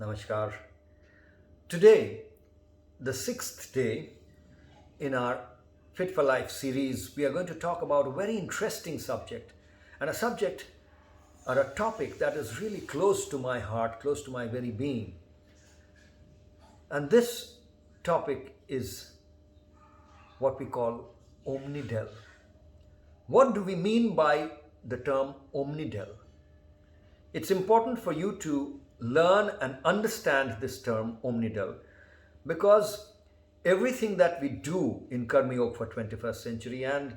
Namaskar. Today, the sixth day in our Fit for Life series, we are going to talk about a very interesting subject and a subject or a topic that is really close to my heart, close to my very being. And this topic is what we call OmniDEL. What do we mean by the term OmniDEL? It's important for you to learn and understand this term OmniDEL because everything that we do in Karma Yoga for 21st century and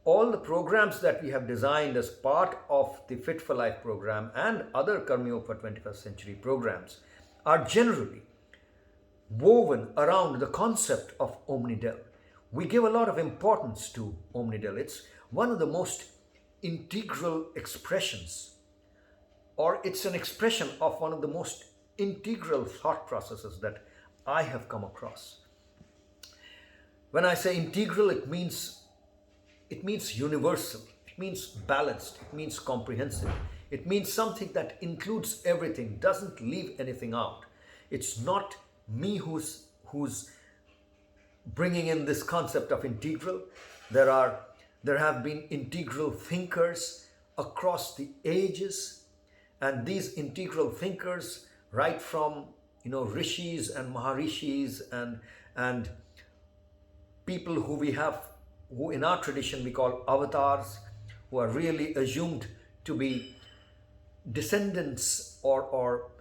all the programs that we have designed as part of the Fit for Life program and other Karma Yoga for 21st century programs are generally woven around the concept of OmniDEL. We give a lot of importance to OmniDEL. It's one of the most integral expressions, or it's an expression of one of the most integral thought processes that I have come across. When I say integral, it means universal, it means balanced, it means comprehensive, it means something that includes everything, doesn't leave anything out. It's not me who's bringing in this concept of integral. There have been integral thinkers across the ages, and these integral thinkers, right from rishis and maharishis and people who in our tradition we call avatars, who are really assumed to be descendants or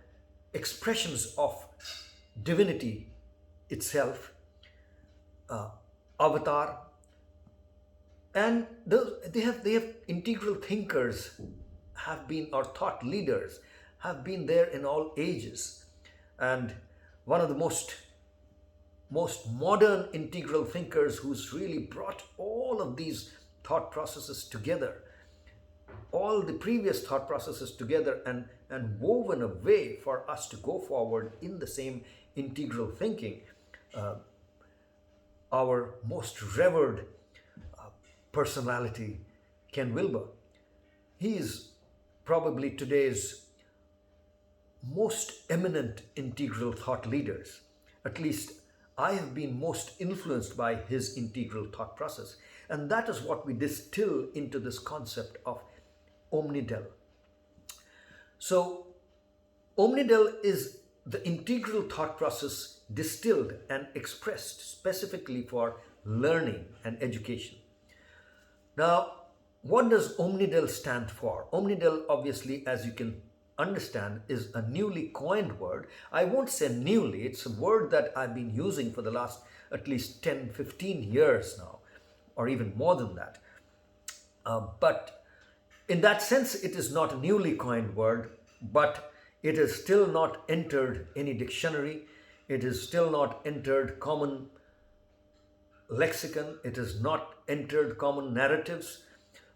expressions of divinity itself, avatar, and they have integral thinkers have been, or thought leaders have been there in all ages. And one of the most modern integral thinkers who's really brought all of these thought processes together, all the previous thought processes together, and woven a way for us to go forward in the same integral thinking, our most revered personality, Ken Wilber. He is probably today's most eminent integral thought leaders. At least I have been most influenced by his integral thought process. And that is what we distill into this concept of OmniDEL. So, OmniDEL is the integral thought process distilled and expressed specifically for learning and education. Now, what does OmniDEL stand for? OmniDEL, obviously, as you can understand, is a newly coined word. I won't say newly, it's a word that I've been using for the last at least 10, 15 years now, or even more than that. But in that sense, it is not a newly coined word, but it is still not entered any dictionary. It is still not entered common lexicon. It is not entered common narratives.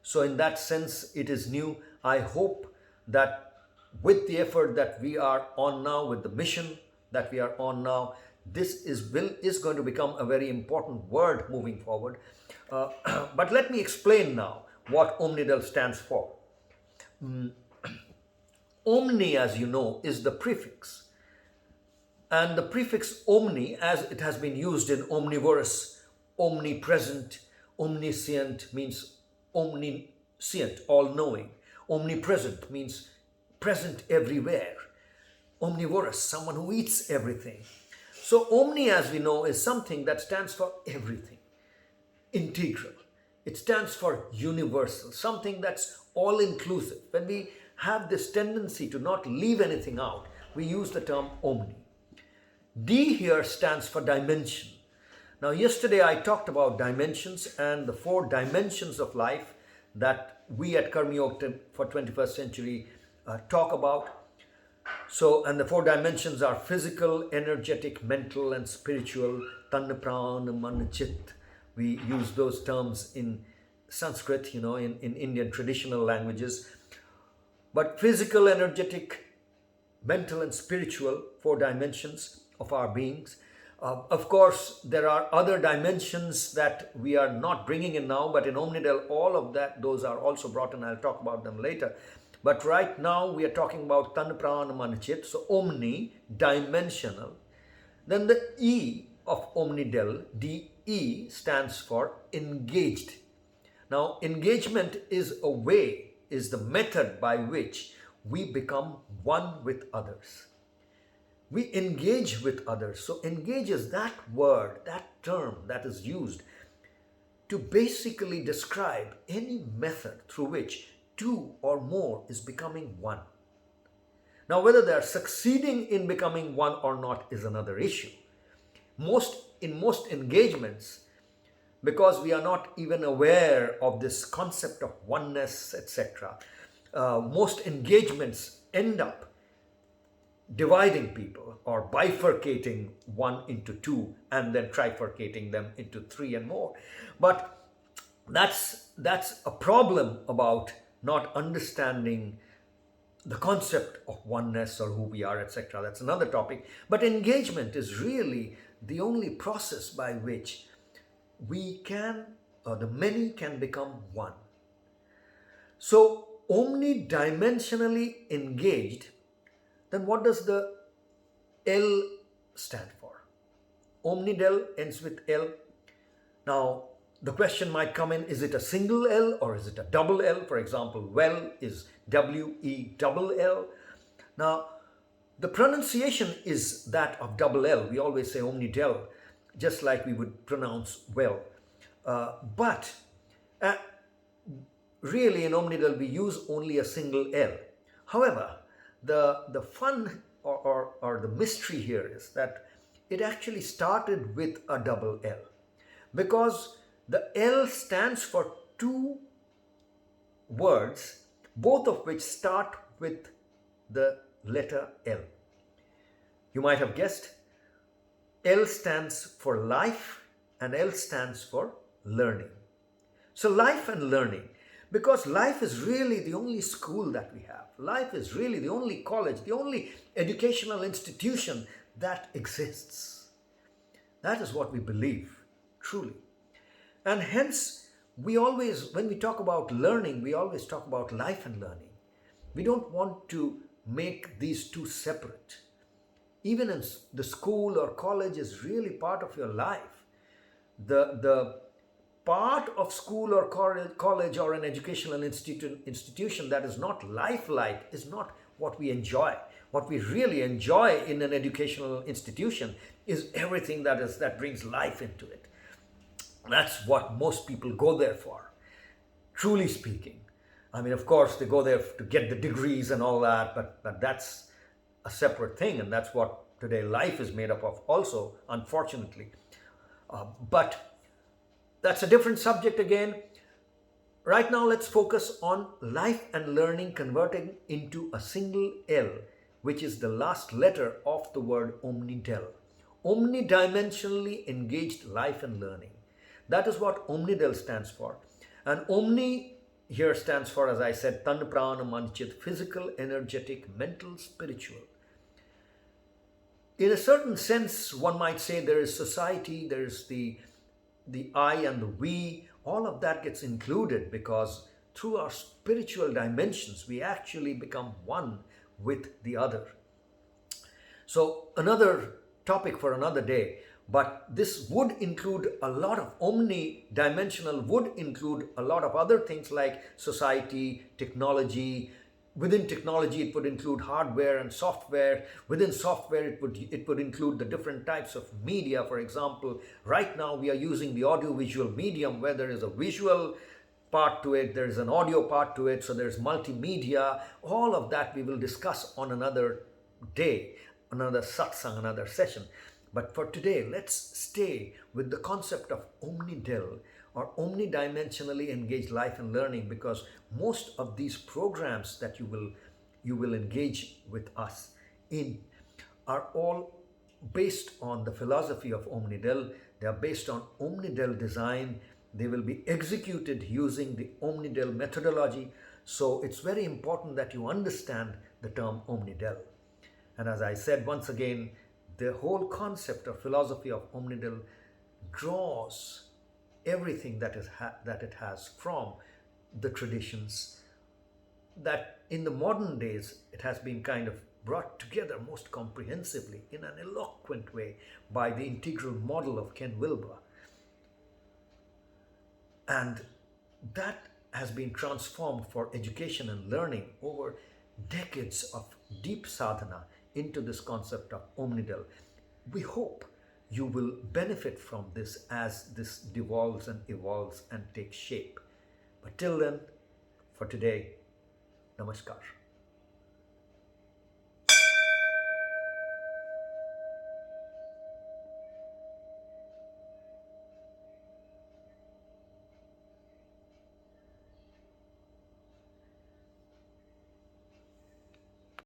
So in that sense, it is new. I hope that with the effort that we are on now, with the mission that we are on now, this is going to become a very important word moving forward. But let me explain now what OmniDEL stands for. Omni, as you know, is the prefix. And the prefix omni, as it has been used in omnivorous, omnipresent, omniscient means omniscient, all-knowing. Omnipresent means present everywhere. Omnivorous, someone who eats everything. So omni, as we know, is something that stands for everything. Integral. It stands for universal, something that's all-inclusive. When we have this tendency to not leave anything out, we use the term omni. D here stands for dimension. Now, yesterday I talked about dimensions and the 4 dimensions of life that we at Karma Yoga for 21st century talk about. So, and the 4 dimensions are physical, energetic, mental, and spiritual. Tan, Prana, Man, Chit. We use those terms in Sanskrit, in Indian traditional languages. But physical, energetic, mental, and spiritual, 4 dimensions of our beings. Of course, there are other dimensions that we are not bringing in now, but in OmniDEL, all of those are also brought in. I'll talk about them later. But right now we are talking about Tan Pran Man Chit, so omni-dimensional. Then the E of OmniDEL, DE, stands for engaged. Now, engagement is a way, is the method by which we become one with others. We engage with others. So, engage is that word, that term that is used to basically describe any method through which two or more is becoming one. Now, whether they are succeeding in becoming one or not is another issue. In most engagements, because we are not even aware of this concept of oneness, etc., most engagements end up dividing people or bifurcating one into two and then trifurcating them into three and more. But that's a problem about not understanding the concept of oneness or who we are, etc. That's another topic. But engagement is really the only process by which we can, or the many can become one. So, omnidimensionally engaged, then what does the L stand for? OmniDEL ends with L. Now, the question might come in, is it a single L or is it a double L? For example, well is W-E-double-L. Now, the pronunciation is that of double L. We always say OmniDEL, just like we would pronounce well. But really in OmniDEL we use only a single L. However, the fun or the mystery here is that it actually started with a double L, because the L stands for two words, both of which start with the letter L. You might have guessed, L stands for life and L stands for learning. So life and learning, because life is really the only school that we have. Life is really the only college, the only educational institution that exists. That is what we believe, truly. And hence, when we talk about learning, we always talk about life and learning. We don't want to make these two separate. Even in the school or college is really part of your life. The part of school or college or an educational institution that is not lifelike is not what we enjoy. What we really enjoy in an educational institution is everything that brings life into it. That's what most people go there for, truly speaking. I mean, of course, they go there to get the degrees and all that, but that's a separate thing, and that's what today life is made up of also, unfortunately. But that's a different subject again. Right now, let's focus on life and learning converting into a single L, which is the last letter of the word OmniDEL. Omnidimensionally engaged life and learning. That is what OmniDEL stands for. And Omni here stands for, as I said, Tan Prana Man Chit, physical, energetic, mental, spiritual. In a certain sense, one might say there is society, there is the I and the we, all of that gets included, because through our spiritual dimensions, we actually become one with the other. So another topic for another day, but this would include a lot of omni-dimensional, would include a lot of other things like society, technology. Within technology, it would include hardware and software. Within software, it would include the different types of media. For example, right now we are using the audiovisual medium, where there is a visual part to it, there is an audio part to it, so there's multimedia. All of that we will discuss on another day, another satsang, another session. But for today, let's stay with the concept of OmniDEL, or omnidimensionally engaged life and learning, because most of these programs that you will engage with us in are all based on the philosophy of OmniDEL. They are based on OmniDEL design. They will be executed using the OmniDEL methodology. So it's very important that you understand the term OmniDEL. And as I said once again, the whole concept or philosophy of OmniDEL draws everything that it has from the traditions that in the modern days it has been kind of brought together most comprehensively in an eloquent way by the integral model of Ken Wilber. And that has been transformed for education and learning over decades of deep sadhana into this concept of OmniDEL. We hope you will benefit from this as this devolves and evolves and takes shape. But till then, for today, namaskar.